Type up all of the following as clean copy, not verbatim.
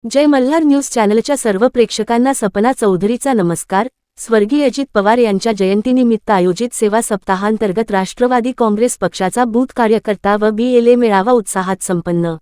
जय Malhar news चॅनलच्या सर्व प्रेक्षकांना सपना चौधरीचा नमस्कार। स्वर्गीय अजित पवार यांच्या जयंतीनिमित्त आयोजित सेवा सप्ताहांतर्गत राष्ट्रवादी काँग्रेस पक्षाचा बूथ कार्यकर्ता व BLA मेळावा उत्साहात संपन्न।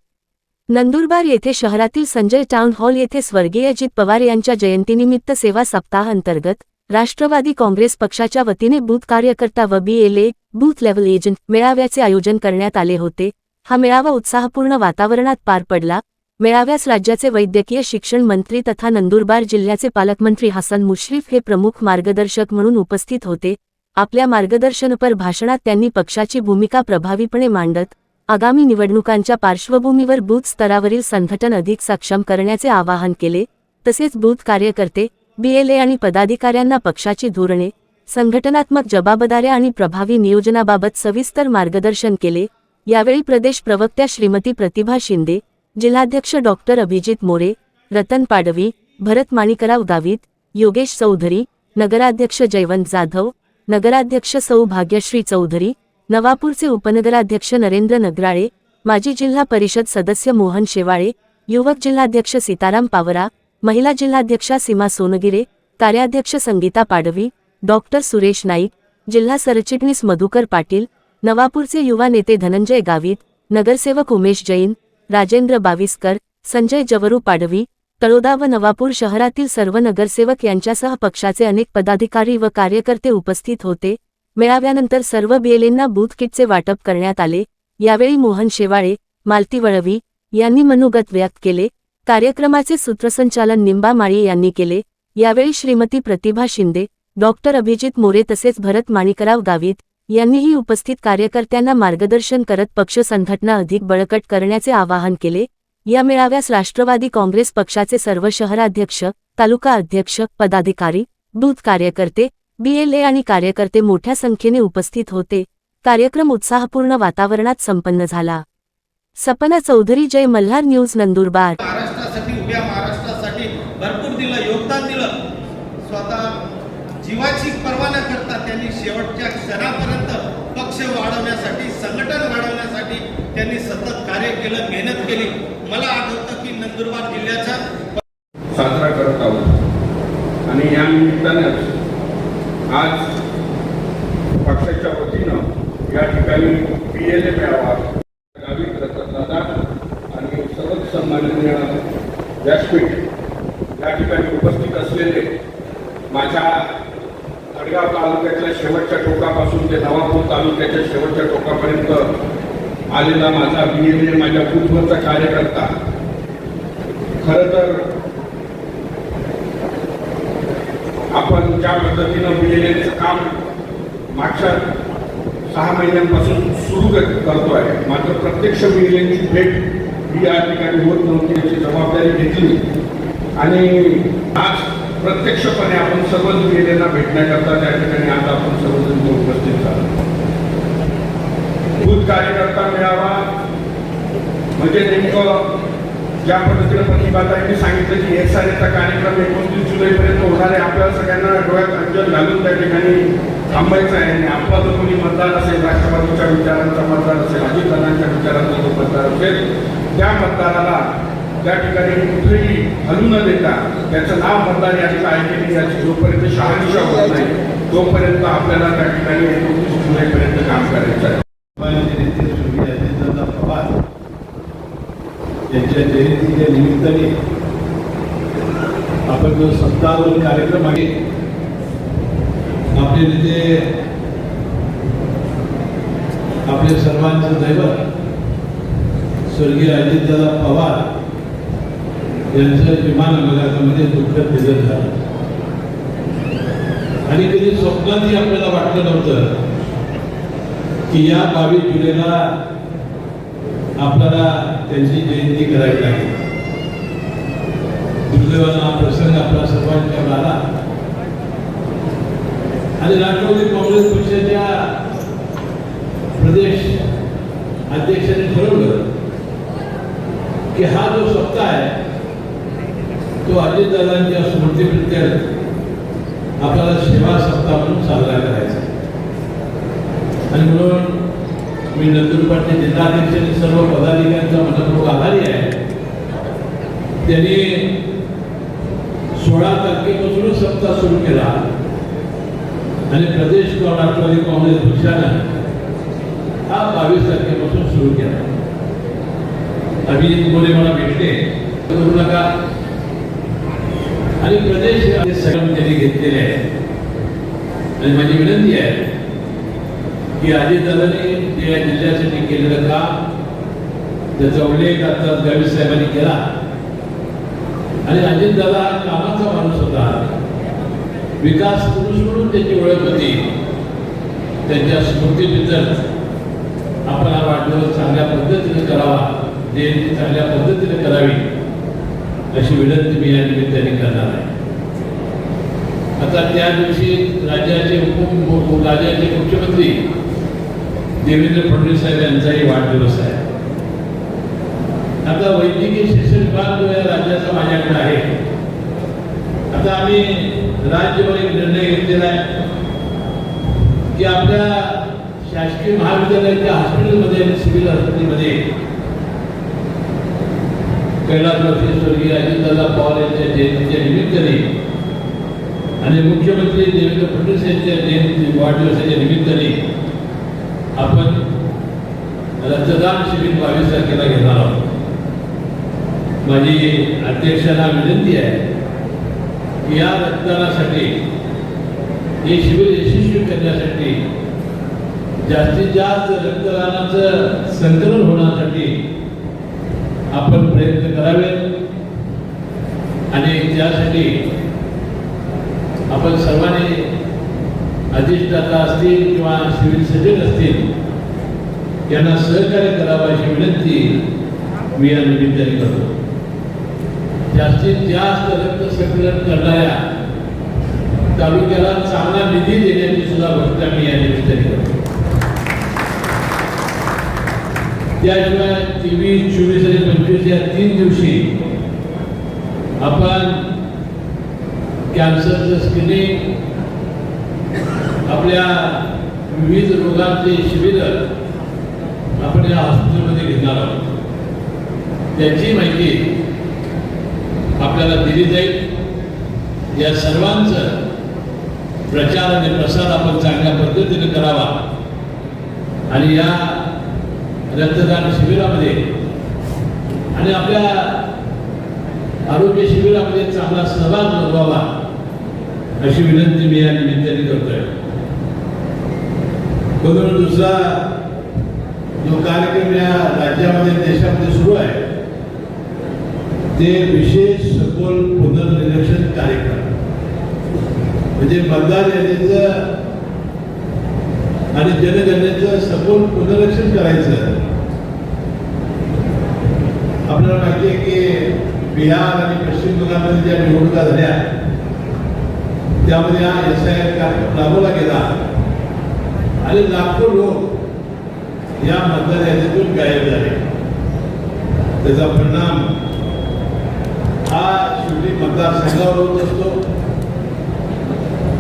नंदुरबार येथे शहरातील संजय टाउन हॉल येथे स्वर्गीय अजित पवार यांच्या जयंतीनिमित्त सेवा सप्ताहांतर्गत राष्ट्रवादी काँग्रेस पक्षाच्या वतीने बूथ कार्यकर्ता व BLA बूथ लेव्हल एजंट मेळाव्याचे आयोजन करण्यात आले होते। हा मेळावा उत्साहपूर्ण वातावरणात पार पडला। मेळाव्यास राज्याचे वैद्यकीय शिक्षण मंत्री तथा नंदुरबार जिल्ह्याचे पालकमंत्री हसन मुश्रीफ हे प्रमुख मार्गदर्शक म्हणून उपस्थित होते। आपल्या मार्गदर्शनपर भाषणात त्यांनी पक्षाची भूमिका प्रभावीपणे मांडत आगामी निवडणुकांच्या पार्श्वभूमीवर बूथ स्तरावरील संघटन अधिक सक्षम करण्याचे आवाहन केले। तसेच बूथ कार्यकर्ते, BLA आणि पदाधिकाऱ्यांना पक्षाची धोरणे, संघटनात्मक जबाबदाऱ्या आणि प्रभावी नियोजनाबाबत सविस्तर मार्गदर्शन केले। यावेळी प्रदेश प्रवक्त्या श्रीमती प्रतिभा शिंदे, जिल्हाध्यक्ष डॉक्टर अभिजित मोरे, रतन पाडवी, भरत माणिकराव गावित, योगेश चौधरी, नगराध्यक्ष जयवंत जाधव, नगराध्यक्ष सौ भाग्यश्री चौधरी, नवापूरचे उपनगराध्यक्ष नरेंद्र नगराळे, माजी जिल्हा परिषद सदस्य मोहन शेवाळे, युवक जिल्हाध्यक्ष सीताराम पावरा, महिला जिल्हाध्यक्षा सीमा सोनगिरे, कार्याध्यक्ष संगीता पाडवी, डॉक्टर सुरेश नाईक, जिल्हा सरचिटणीस मधुकर पाटील, नवापूरचे युवा नेते धनंजय गावित, नगरसेवक उमेश जैन, राजेंद्र बाविस्कर, संजय जवरू पाडवी, तळोदा व नवापूर शहरातील सर्व नगरसेवक यांच्यासह पक्षाचे अनेक पदाधिकारी व कार्यकर्ते उपस्थित होते। मेळाव्यानंतर सर्व BLAंना बूथ किटचे वाटप करण्यात आले। यावेळी मोहन शेवाळे, मालती वळवी यांनी मनोगत व्यक्त केले। कार्यक्रमाचे सूत्रसंचालन निंबा माळी यांनी केले। यावेळी श्रीमती प्रतिभा शिंदे, डॉक्टर अभिजित मोरे तसेच भरत माणिकराव गावित यांनीही उपस्थित कार्यकर्त्यांना मार्गदर्शन करत पक्ष संघटना अधिक बळकट करण्याचे आवाहन केले। या मेळाव्यास राष्ट्रवादी काँग्रेस पक्षाचे सर्व शहराध्यक्ष, तालुका अध्यक्ष, पदाधिकारी, बूथ कार्यकर्ते, BLA आणि कार्यकर्ते मोठ्या संख्येने उपस्थित होते। कार्यक्रम उत्साहपूर्ण वातावरणात संपन्न झाला। सपना चौधरी, जय मल्हार न्यूज, नंदुरबार। महाराष्ट्रासाठी, उभ्या महाराष्ट्रासाठी भरपूर दिलं, योगदान दिलं। स्वतः जीवाची पर्वा न करता त्यांनी शेवटच्या क्षणापर्यंत पक्ष वाढवण्यासाठी, संघटन वाढवण्यासाठी त्यांनी सतत कार्य केलं, मेहनत केली। मला आठवतं की नंदुरबार जिल्ह्याचा साजरा करत आहोत आणि या निमित्ताने आज पक्षाच्या वतीनं या ठिकाणी BLA मेळावा गावित, रतनदादा आणि सर्व सन्माननीय व्यासपीठ या ठिकाणी उपस्थित असलेले माझ्या अडगाव तालुक्याच्या शेवटच्या टोकापासून ते नवापूर तालुक्याच्या शेवटच्या टोकापर्यंत आलेला माझा BLA, माझ्या बूथवरचा कार्यकर्ता, खरं तर आपण ज्या पद्धतीनं BLAचं काम मागच्या 6 महिन्यांपासून सुरू करतोय, मात्र प्रत्यक्ष BLAची भेट ही या ठिकाणी होत नव्हती, याची जबाबदारी घेतली आणि आज प्रत्यक्षपणे आपण सर्व BLAंना भेटण्याकरता त्या ठिकाणी आज आपण सर्वजण उपस्थित झालो। बूथ कार्यकर्ता मेळावा म्हणजे नेमकं ज्या पद्धतीने प्रतिभाताईंनी सांगितलं की एक सारेचा कार्यक्रम 29 जुलैपर्यंत होणार आहे। आपल्याला सगळ्यांना डोळ्यात अंजन घालून त्या ठिकाणी थांबायचं आहे आणि आपला जो कोणी मतदार असेल, राष्ट्रवादीच्या विचारांचा मतदार असेल, अजितदादांच्या विचारांचा जो मतदार असेल, त्या मतदाराला त्या ठिकाणी कुठेही हलू न देता त्याचं नाव मतदार यादीला आहे की याची जोपर्यंत शहानिशा होत नाही तोपर्यंत आपल्याला त्या ठिकाणी 29 जुलैपर्यंत काम करायचं आहे। पवार यांच्या जयंतीच्या निमित्ताने आपण जो सत्तावर कार्यक्रम आहे, आपले नेते, आपले सर्वांचं दैवत स्वर्गीय अजितदादा पवार यांचं विमान अपघातामध्ये दुःखद निधन झालं आणि कधी स्वप्नातही आपल्याला वाटलं नव्हतं की या 22 जुलैला आपल्याला त्यांची जयंती करावी लागेल। दुर्दैवानं हा प्रसंग आपल्या सर्वांच्यावर आला आणि राष्ट्रवादी काँग्रेस पक्षाच्या प्रदेश अध्यक्षांनी ठरवलं की हा जो सप्ताह आहे तो अजितदादांच्या स्मृतीप्रित्यर्थ आपल्याला सेवा सप्ताह म्हणून साजरा करायचा आणि म्हणून मी मी नंदुरबारचे जिल्हाध्यक्ष आणि सर्व पदाधिकाऱ्यांचा मनपूर्वक आभारी आहे. त्यांनी 16 तारखेपासूनच सप्ताह सुरू केला आणि प्रदेश राष्ट्रवादी काँग्रेस पक्षानं हा 22 तारखेपासून सुरू केला. अभिजित मोरे मला भेटले, करू नका, आणि प्रदेश सगळं त्यांनी घेतलेले आहे. आणि माझी विनंती आहे की अजितदादांनी जे या जिल्ह्यासाठी केलेलं काम, त्याचा उल्लेख आता गावित साहेबांनी केला. आणि अजितदादा हा कामाचा माणूस होता, विकास पुरुष म्हणून त्याची ओळख होती. त्यांच्या स्मृतीबद्दल आपण हा वाढदिवस चांगल्या पद्धतीने करावा, जयंती चांगल्या पद्धतीने करावी अशी विनंती मी या निमित्ताने करणार आहे. आता त्या दिवशी राज्याचे मुख्यमंत्री देवेंद्र फडणवीस साहेब यांचाही वाढदिवस आहे. आता वैद्यकीय शिक्षण विभाग जो या राज्याचा माझ्याकडे आहे. आता आम्ही राज्यभर एक निर्णय घेतलेला आहे की आपल्या शासकीय महाविद्यालयाच्या हॉस्पिटलमध्ये आणि सिव्हिल हॉस्पिटलमध्ये कैलासवासी स्वर्गीय अजितदादा पवार यांच्या जयंतीच्या निमित्ताने आणि मुख्यमंत्री देवेंद्र फडणवीस यांच्या जयंती वाढदिवसाच्या निमित्ताने आपण रक्तदान शिबिर 22 तारखेला घेणार आहोत. माझी अध्यक्षांना विनंती आहे की या रक्तदानासाठी, हे शिबिर यशस्वी करण्यासाठी, जास्तीत जास्त रक्तदानाचं संकलन होण्यासाठी आपण प्रयत्न करावे. आणि त्यासाठी आपण सर्वांनी अधिष्ठाता असतील किंवा सिव्हिल सर्जन असतील यांना सहकार्य करावं अशी विनंती मी या निमित्ताने करतो. जास्तीत जास्त रक्त संकलन करणाऱ्या तालुक्याला चांगला निधी देण्याची सुद्धा घोषणा मी या निमित्ताने करतो. त्याशिवाय 23, 24 आणि 25 या 3 दिवशी आपण कॅन्सरचं स्क्रीनिंग, आपल्या विविध रोगांचे शिबिर आपण या हॉस्पिटलमध्ये घेणार आहोत. त्याची माहिती आपल्याला दिली जाईल. या सर्वांचं प्रचार आणि प्रसार आपण चांगल्या पद्धतीने करावा आणि या रक्तदान शिबिरामध्ये आणि आपल्या आरोग्य शिबिरामध्ये चांगला सहभाग नोंदवावा अशी विनंती मी या निमित्ताने करतोय. म्हणून दुसरा जो कार्यक्रम या राज्यामध्ये देशामध्ये सुरू आहे ते विशेष सखोल पुनर्निरीक्षण कार्यक्रम, म्हणजे मतदार यादीचं आणि जनगणनेचं सखोल पुनरीक्षण करायचं. आपल्याला माहिती आहे की बिहार आणि पश्चिम बंगालमध्ये ज्या निवडणुका झाल्या त्यामध्ये हा SIR कार्यक्रम राबवला गेला आणि लाखो लोक या मतदार यादीतून गायब झाले. त्याचा परिणाम हा शेवटी मतदारसंघावर होत असतो.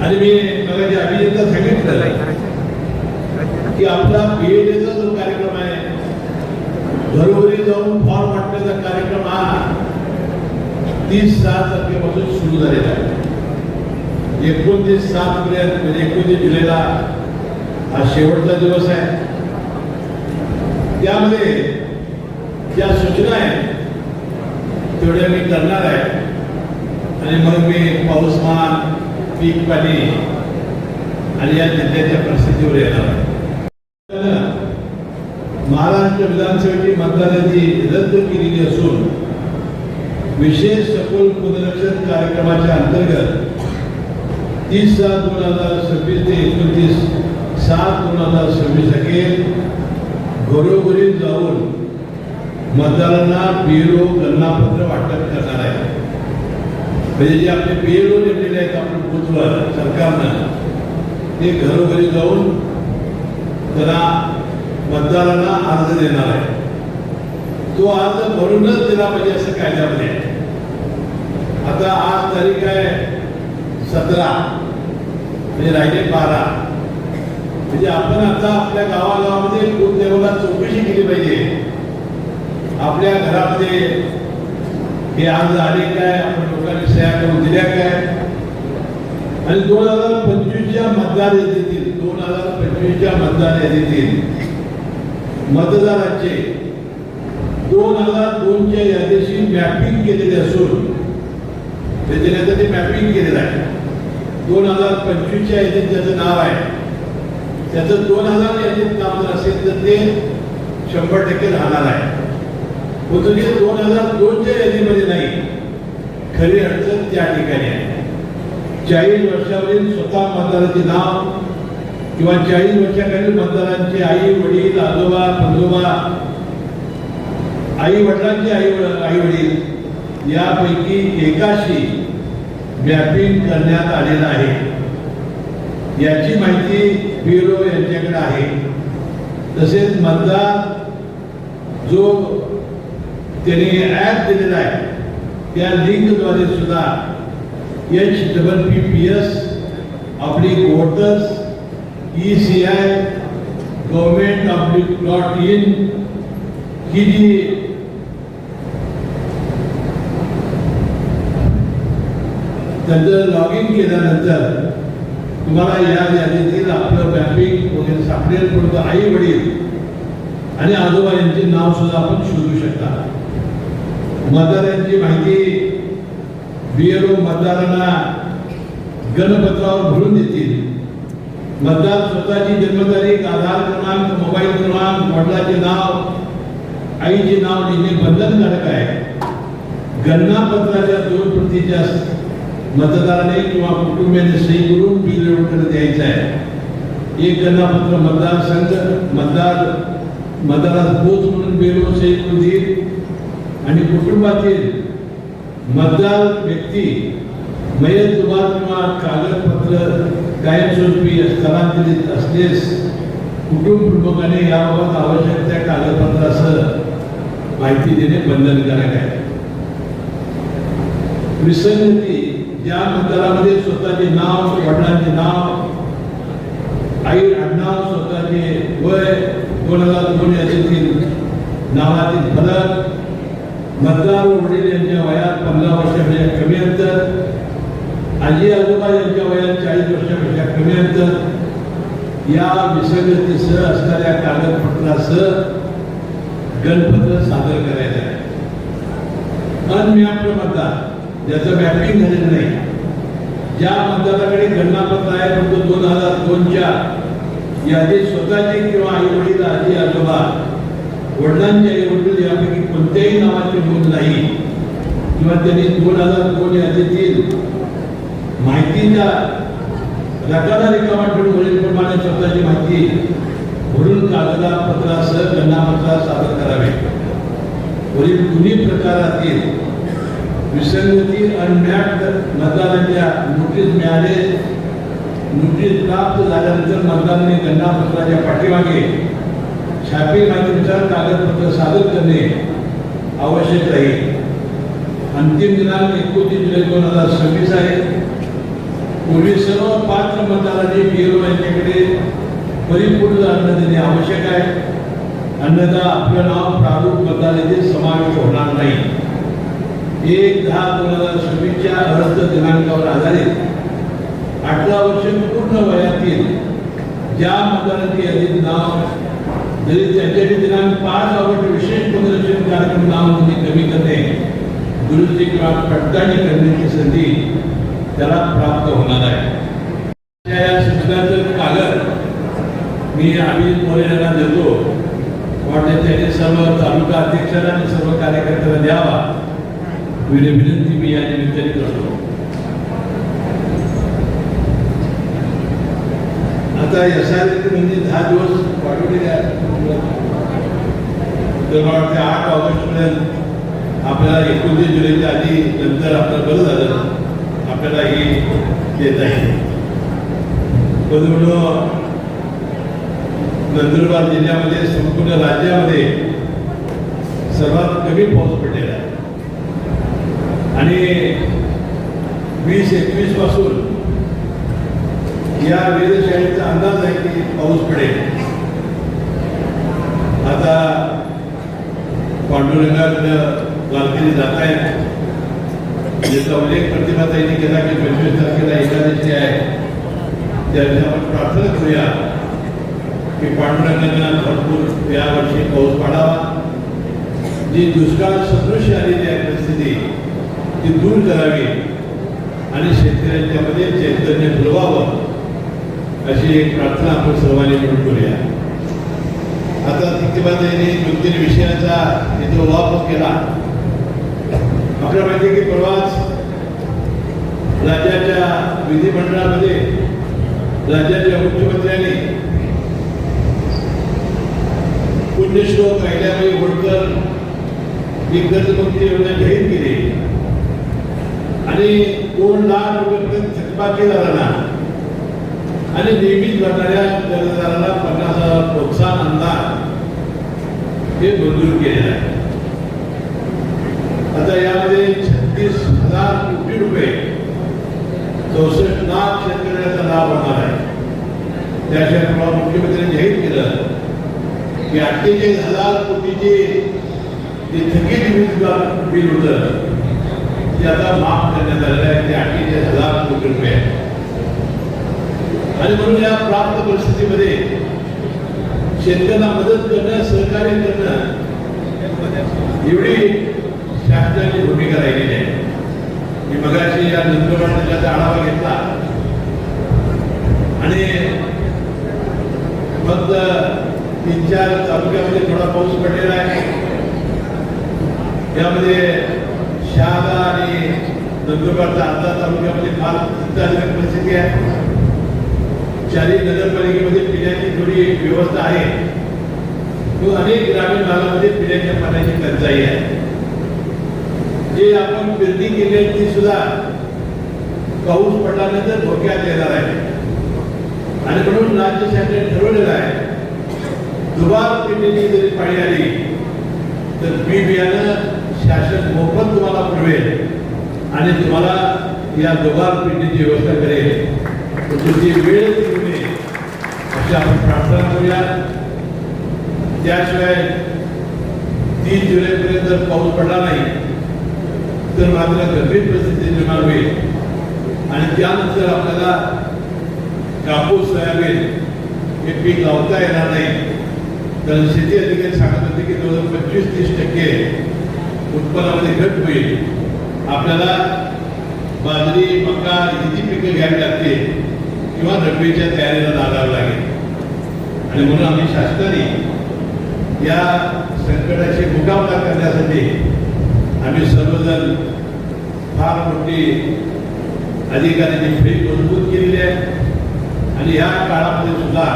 आणि मी मला जे अभिनेता सांगितलं की आपला BLAचा जो कार्यक्रम आहे, घरोघरी जाऊन फॉर्म वाटण्याचा कार्यक्रम हा 30/7 तारखेपासून सुरू झालेला आहे. 29/7 पर्यंत म्हणजे 29 जुलैला हा शेवटचा दिवस आहे. त्यामध्ये ज्या सूचना आहेत तेवढ्या मी करणार आहे आणि मग मी पाऊसमान, पीक पाणी आणि या जिल्ह्याच्या परिस्थितीवर येणार आहे. महाराष्ट्र विधानसभेची मतदानाची रद्द केलेली असून विशेष सखोल पुनरीक्षण कार्यक्रमाच्या अंतर्गत 30/7/2026 ते 29/7/2026 अखेर घरोघरी जाऊन मतदारांना BLO गणनापत्र वाटप करणार आहे. म्हणजे जे आपले BLO नेमलेले आहेत आपण बूथवर सरकारनं, ते घरोघरी जाऊन त्यांना मतदारांना अर्ज देणार आहे. तो अर्ज भरूनच दिला पाहिजे असं कायद्यामध्ये. आता आज तारीख आहे 17 म्हणजे राहिले 12. म्हणजे आपण आता आपल्या गावागावामध्ये संदर्भात चौकशी केली पाहिजे. आपल्या घरामध्ये हे अर्ज आले काय, आपण लोकांनी सह्या करून दिल्या काय, आणि 2025च्या मतदार यादीतील 2025च्या मतदार यादीतील मतदारांचे 2002च्या यादीशी मॅपिंग केलेले असून त्याच्यानंतर मॅपिंग केलेलं आहे. 2025च्या यादीत ज्याचं नाव आहे त्याचं 2000 यादीत नाव जर असेल तर ते 100% राहणार आहे. परंतु जे 2002च्या यादीमध्ये नाही, खरी अडचण त्या ठिकाणी आहे. 40 वर्षावरील स्वतः मतदाराचे नाव किंवा 40 वर्षाखालील मतदारांचे आई वडील आजोबा पंजोबा, आई वडिलांचे आई वडील यापैकी एकाशी मॅपिंग करण्यात आलेलं आहे. याची माहिती ब्युरो यांच्याकडे आहे. तसेच मतदार जो त्यांनी ॲप दिलेला आहे त्या लिंकद्वारे सुद्धा HPPS /voters ECI government.in ही जी त्यांचं लॉग इन केल्यानंतर तुम्हाला या यादीतील आपलं मॅपिंग वगैरे सापडेल. परंतु आई वडील आणि आजोबा यांचे नाव सुद्धा आपण शोधू शकता. मतदारांची माहिती BLO मतदारांना गणपत्रावर भरून देतील. मतदार स्वतःची जन्मतारीख, आधार क्रमांक, मोबाईल क्रमांक, वडिलांचे नाव, आईचे नाव लिहिणे बंधनकारक आहे. गणनापत्राच्या 2 प्रतीच्या मतदाराने किंवा कुटुंबियाने सही करून BLOकडे द्यायचं आहे. एक गणनापत्र मतदारसंघ मतदारास पोच म्हणून BLO सही करून देईल आणि कुटुंबातील मतदार व्यक्ती मयत दुबार किंवा कागदपत्र कायमस्वरूपी स्थलांतरित असल्यास कुटुंब प्रमुखाने याबाबत आवश्यक त्या कागदपत्रासह माहिती देणे बंधनकारक आहे. विसंगती ज्या मतदारामध्ये स्वतःचे नाव, वडिलांचे नाव, आई आडनाव, स्वतःचे वय, 2002 यादीतील नावातील फरक, मतदार वडील यांच्या वयात 15 वर्षापेक्षा कमी अंतर, आजी आजोबा यांच्या वयात 40 वर्षापेक्षा कमी अंतर, या विसंगतीसह असणाऱ्या कागदपत्रासह गणपत्र सादर करायचं आहे. अनमॅप्ड मतदार ज्याचं मॅपिंग झालेलं नाही, ज्या मतदाराकडे गणनापत्र आहे परंतु 2002च्या यादीत स्वतःचे किंवा आई वडील, आजी आजोबा, वडिलांचे आई वडील यापैकी कोणत्याही नावाची नोंद नाही किंवा त्यांनी 2002 यादीतील माहितीच्या रकाना रिकामा ठेवून वरीलप्रमाणे स्वतःची माहिती भरून कागदपत्रासह गणनापत्र सादर करावे. वरील दोन्ही प्रकारातील विसंगती अनमॅप्ड मतदारांच्या नोटीस मिळाले, नोटीस प्राप्त झाल्यानंतर मतदारांनी गणनापत्राच्या पाठीमागे छापील माहितीनुसार कागदपत्र सादर करणे आवश्यक राहील. अंतिम दिनांक 29 जुलै 2026 आहे. पूर्वी सर्व पात्र मतदारांनी BLO यांच्याकडे परिपूर्ण अर्ज देणे आवश्यक आहे. अन्यथा आपलं नाव प्रारूप मतदार यादीत समाविष्ट होणार नाही. 1/10/2026च्या अर्ज दिनांकावर आधारित 18 वर्ष पूर्ण वयातील ज्या मतदारांची यादीत नाव जरी त्यांच्यासाठी दिनांक 5 ऑगस्ट विशेष पुनर्रचना कार्यक्रम नाव नोंदणी कमी करणे, दुरुस्ती किंवा पडताळणी करण्याची संधी त्याला प्राप्त होणार आहे. या सूचनाचं कागद मी अभिजित मोरे यांना देतो. वाटते त्याने सर्व तालुका अध्यक्षांना आणि सर्व कार्यकर्त्यांना द्यावा विनंती मी या निमित्ताने करतो. आता SRL म्हणजे 10 दिवस वाढवलेले आहेत. तर मला वाटते 8 ऑगस्टपर्यंत आपल्याला 29 जुलैच्या आधी नंतर आपलं बरं झालं आपल्याला ही देत आहे. पण नंदुरबार जिल्ह्यामध्ये संपूर्ण राज्यामध्ये सर्वात कमी पाऊस पडलेला आहे आणि 20-21 पासून या वेधशाळेचा अंदाज आहे की पाऊस पडेल. पांडुरंगाकडं वारकरी जात आहेत, ज्याचा उल्लेख प्रतिभाताईंनी केला की 25 तारखेला एकादशी आहे. त्यावेळी आपण प्रार्थना करूया की पांडुरंगांना भरपूर यावर्षी पाऊस पाडावा. जी दुष्काळ सदृश आलेली आहे परिस्थिती ती दूर करावी आणि शेतकऱ्यांच्यामध्ये चैतन्य फुलवावं अशी एक प्रार्थना आपण सर्वांनी मिळून करूया. आता प्रतिभाताईंनी 2-3 विषयाचा इथे वापर केला. आपल्याला माहिती आहे की परवाच राज्याच्या विधिमंडळामध्ये राज्याच्या मुख्यमंत्र्यांनी पुण्यश्लोक अहिल्याबाई होळकर ही कर्जमुक्ती योजना जाहीर केली आणि 2 लाख रुपयेपर्यंत थकबाकीदारांना आणि नेहमीच भरणाऱ्या कर्जदारांना 50,000 प्रोत्साहन अनुदान हे मंजूर केलेलं आहे. आता यामध्ये 36,000 कोटी रुपये 64 लाख शेतकऱ्यांचा लाभ होणार आहे. त्याशिवाय मुख्यमंत्र्यांनी जाहीर केलं की 48,000 कोटीचे जे थकीत वीज बिल होतं ते आता माफ करण्यात आलेलं आहे. ते 48,000 कोटी रुपये आहे. आणि म्हणून या प्राप्त परिस्थितीमध्ये शेतकऱ्यांना मदत करणं, सहकार्य करणं एवढी शासनाची भूमिका राहिलेली आहे. मी मगाशी या नंदुरबार जिल्ह्याचा आढावा घेतला आणि फक्त 3-4 तालुक्यामध्ये थोडा पाऊस पडलेला आहे. यामध्ये शहादा आणि नंदुरबारचा अर्धा तालुक्यामध्ये फार चिंताजनक परिस्थिती आहे. 4 नगरपालिकेमध्ये पिण्याची थोडी व्यवस्था आहे, तो अनेक ग्रामीण भागामध्ये पिण्याच्या पाण्याची टंचाई आहे. जे आपण पेरणी केली आहे ती सुद्धा पाऊस पडल्यानंतर धोक्यात येणार आहे. आणि म्हणून राज्य शासनाने ठरवलेलं आहे दुबार पेरणीची जरी पाणी आली तर बी बियाणं शासन मोफत तुम्हाला पुरवेल आणि तुम्हाला या दुबार पेरणीची व्यवस्था करेल. तुमची वेळ येऊ नये अशी आपण प्रार्थना करूया. त्याशिवाय 3 जुलैपर्यंत जर पाऊस पडला नाही तर मात्र गंभीर परिस्थिती निर्माण होईल आणि त्यानंतर आपल्याला कापूस, सोयाबीन हे पीक लावता येणार नाही. तर शेती अधिकारी सांगत होते की 25-30% उत्पन्नामध्ये घट होईल. आपल्याला बाजरी, मका ही पिकं घ्यावी लागतील किंवा रब्बीच्या तयारीला लागावं लागेल. आणि म्हणून आम्ही शासनाने या संकटाशी मुकाबला करण्यासाठी आम्ही सर्वजण फार मोठी अधिकाऱ्यांची फळी मजबूत केलेली आहे. आणि या काळामध्ये सुद्धा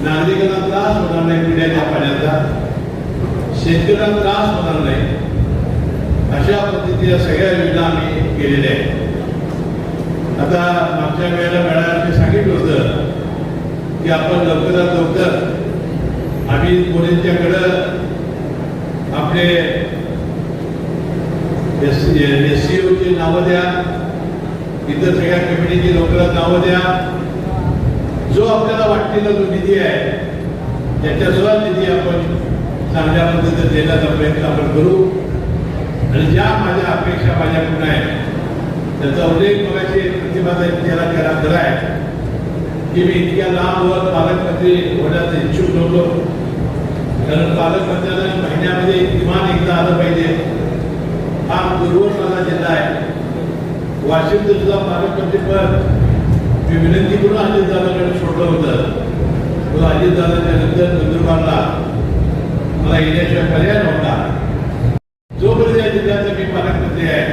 नागरिकांना त्रास होणार नाही, पिण्याच्या पाण्याचा शेतकऱ्यांना त्रास होणार नाही अशा पद्धतीच्या सगळ्या योजना आम्ही केलेल्या आहेत. आता मागच्या वेळेला मॅडमने सांगितलं होतं की आपण लवकरात लवकर आम्ही कोणींच्याकडं आपले SCOची नावं द्या, इतर सगळ्या कमिटीची लवकरात नावं द्या. जो आपल्याला वाटलेला जो निधी आहे त्याच्या सुद्धा निधी आपण चांगल्या पद्धतीने देण्याचा प्रयत्न आपण करू. आणि ज्या माझ्या अपेक्षा माझ्याकडून आहेत त्याचा उल्लेख मगाशी प्रतिभाताईंनी त्याला कराय की मी इतक्या लांबवर पालकमंत्री होण्याचा इच्छुक नव्हतो. कारण पालकमंत्र्यांना महिन्यामध्ये किमान एकदा आलं पाहिजे. हा दुर्वळ माझा जिल्हा आहे. वाशिमचं सुद्धा पालकमंत्री पद मी विनंती करून अजितदादांकडे सोडलं होतं. तो अजितदादांच्या नंतर नंदुरबारला मला येण्याशिवाय पर्याय नव्हता. जोपर्यंत या जिल्ह्याचा मी पालकमंत्री आहे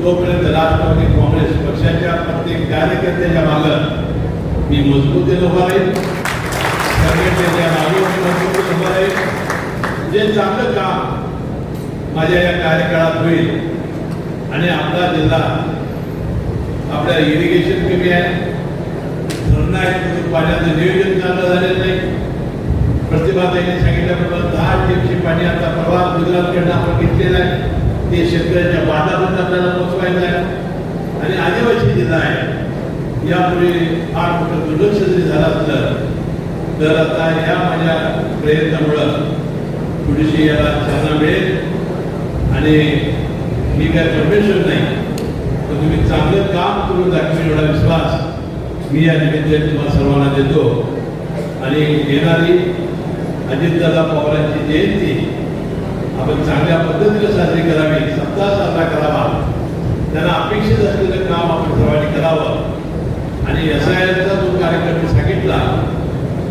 तोपर्यंत राष्ट्रवादी काँग्रेस पक्षाच्या प्रत्येक कार्यकर्त्याच्या मागं मी मजबूतीने उभा राहील. संघटनेच्या मागे मी मजबूतीने उभा राहील. जे चांगलं काम माझ्या या कार्यकाळात होईल आणि आपला जिल्हा आपल्या इरिगेशन कमी आहे, धरणं आहेत, पाण्याचं नियोजन चांगलं झालेलं नाही. प्रतिभाताईंनी सांगितल्याप्रमाणे 10 टीमची पाणी आता प्रवाह गुजरातकडनं आपण घेतलेला आहे. ते शेतकऱ्यांच्या बांधापर्यंत आपल्याला पोहोचवायचं आहे. आणि आदिवासी जिल्हा आहे, यापुढे फार मोठं दुर्लक्ष जरी झालं असलं तर आता या माझ्या प्रयत्नामुळं थोडीशी याला चालना मिळेल. आणि मी काय परमेश्वर नाही, पण तुम्ही चांगलं काम करून दाखवेल एवढा विश्वास मी या निमित्ताने तुम्हाला सर्वांना देतो. आणि येणारी अजितदादा पवारांची जयंती आपण चांगल्या पद्धतीने साजरी करावी, सप्ताह साजरा करावा, त्यांना अपेक्षित असलेलं काम आपण सर्वांनी करावं. आणि SIRचा जो कार्यक्रम मी सांगितला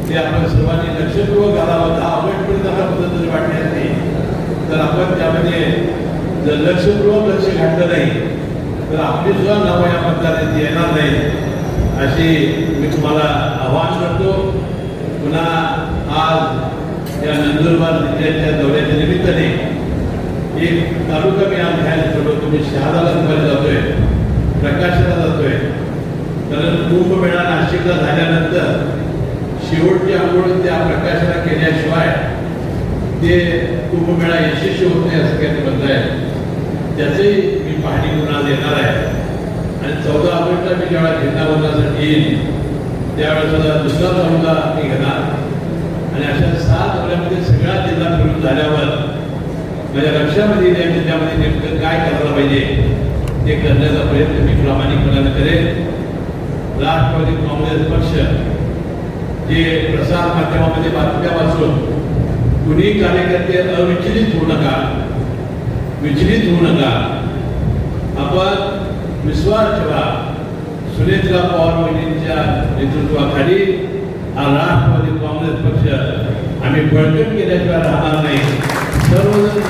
ते आपण सर्वांनी लक्षपूर्वक घालावं. 10 ऑगस्टपर्यंत आपल्या पद्धतीने वाटण्यात नाही, तर आपण त्यामध्ये जर लक्षपूर्वक लक्ष घातलं नाही तर आपली सुद्धा नावं या मतदारात येणार नाही, अशी मी तुम्हाला आवाहन करतो. पुन्हा आज या नंदुरबार जिल्ह्याच्या दौऱ्याच्या निमित्ताने एक तालुका मी आज घ्यायला ठरवतो. तुम्ही शहादाला दुपारी जातोय, प्रकाशाला जातोय, कारण कुंभमेळा नाशिकला झाल्यानंतर शेवटची आंघोळ त्या प्रकाशाला केल्याशिवाय ते कुंभमेळा यशस्वी होत नाही असं काही म्हणत आहे. त्याचंही मी पाहणी करून आज येणार आहे. आणि 14 ऑगस्टला मी जेव्हा झेंडावंदनासाठी येईल त्यावेळेस सुद्धा दुसरा तालुका मी घेणार. आणि अशा 7 दौऱ्यामध्ये सगळा जिल्हा फिरून झाल्यावर माझ्या लक्षामध्ये त्या जिल्ह्यामध्ये नेमकं काय करायला पाहिजे ते करण्याचा प्रयत्न मी प्रामाणिकपणाने करेन. राष्ट्रवादी काँग्रेस पक्ष जे प्रसार माध्यमामध्ये बातम्या वाचून कुणी कार्यकर्ते अविचलित होऊ नका, विचलित होऊ नका. आपण विश्वास ठेवा. सुनेत्रा पवार वहिनींच्या नेतृत्वाखाली हा राष्ट्रवादी काँग्रेस पक्ष आम्ही बळकट केल्याशिवाय राहणार नाही. सर्वजण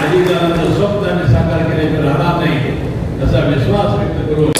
अजितदादांचं स्वप्न आम्ही साकार केल्याशिवाय राहणार नाही असा विश्वास व्यक्त करून